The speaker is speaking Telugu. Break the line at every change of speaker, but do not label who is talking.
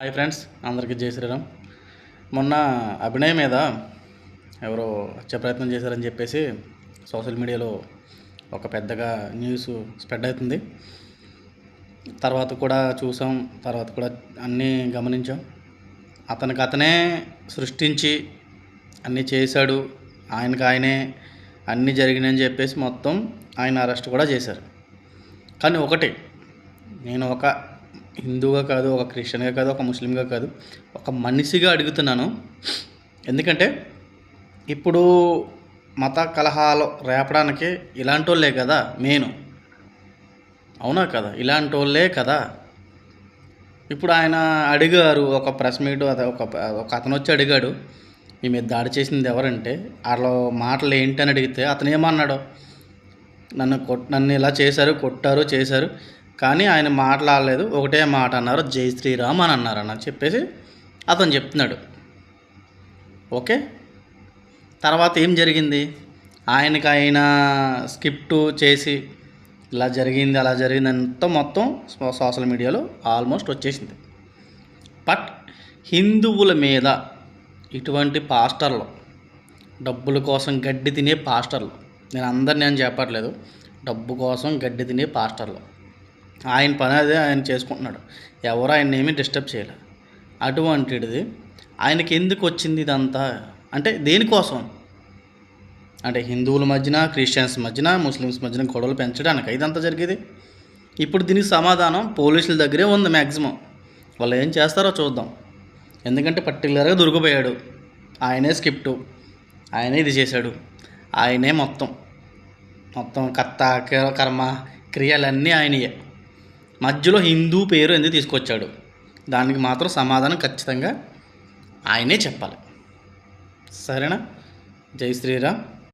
హాయ్ ఫ్రెండ్స్, అందరికీ జై శ్రీరామ్. మొన్న అభినయ్ మీద ఎవరో హత్య ప్రయత్నం చేశారని చెప్పేసి సోషల్ మీడియాలో ఒక పెద్దగా న్యూస్ స్ప్రెడ్ అవుతుంది. తర్వాత కూడా చూసాం, తర్వాత కూడా అన్నీ గమనించాం. అతనికి అతనే సృష్టించి అన్నీ చేశాడు, ఆయనకు ఆయనే అన్నీ జరిగినాయని చెప్పేసి మొత్తం ఆయన అరెస్ట్ కూడా చేశారు. కానీ ఒకటి, నేను ఒక హిందూగా కాదు, ఒక క్రిస్టియన్గా కాదు, ఒక ముస్లింగా కాదు, ఒక మనిషిగా అడుగుతున్నాను. ఎందుకంటే ఇప్పుడు మత కలహాలు రేపడానికి ఇలాంటి వాళ్ళే కదా మెయిన్. అవునా కదా? ఇలాంటి వాళ్ళే కదా. ఇప్పుడు ఆయన అడిగారు, ఒక ప్రెస్ మీట్, ఒక అతను వచ్చి అడిగాడు, మీ మీద దాడి చేసింది ఎవరంటే వాళ్ళ మాటలు ఏంటని అడిగితే అతను ఏమన్నాడు, నన్ను ఇలా చేశారు, కొట్టారు, చేశారు, కానీ ఆయన మాట్లాడలేదు, ఒకటే మాట అన్నారు, జై శ్రీరామ్ అని అన్నారు అని చెప్పేసి అతను చెప్తున్నాడు. ఓకే, తర్వాత ఏం జరిగింది? ఆయనకి ఆయన స్క్రిప్టు చేసి ఇలా జరిగింది, అలా జరిగింది అంతా మొత్తం సోషల్ మీడియాలో ఆల్మోస్ట్ వచ్చేసింది. బట్ హిందువుల మీద ఇటువంటి పాస్టర్లు, డబ్బుల కోసం గడ్డి తినే పాస్టర్లు, నేను చెప్పట్లేదు, డబ్బు కోసం గడ్డి తినే పాస్టర్లు, ఆయన పని అదే ఆయన చేసుకుంటున్నాడు, ఎవరు ఆయన ఏమీ డిస్టర్బ్ చేయలేదు. అటువంటిది ఆయనకి ఎందుకు వచ్చింది ఇదంతా? అంటే దేనికోసం? అంటే హిందువుల మధ్యన, క్రిస్టియన్స్ మధ్యన, ముస్లిమ్స్ మధ్యన గొడవలు పెంచడానికి ఇదంతా జరిగేది. ఇప్పుడు దీనికి సమాధానం పోలీసుల దగ్గరే ఉంది. మ్యాక్సిమం వాళ్ళు ఏం చేస్తారో చూద్దాం. ఎందుకంటే పర్టికులర్గా దొరికిపోయాడు, ఆయనే స్క్రిప్టు, ఆయనే ఇది చేశాడు, ఆయనే మొత్తం కర్త కర్మ క్రియలన్నీ ఆయనయే. మధ్యలో హిందూ పేరు ఎందుకు తీసుకొచ్చాడు? దానికి మాత్రం సమాధానం ఖచ్చితంగా ఆయనే చెప్పాలి. సరేనా? జై శ్రీరామ్.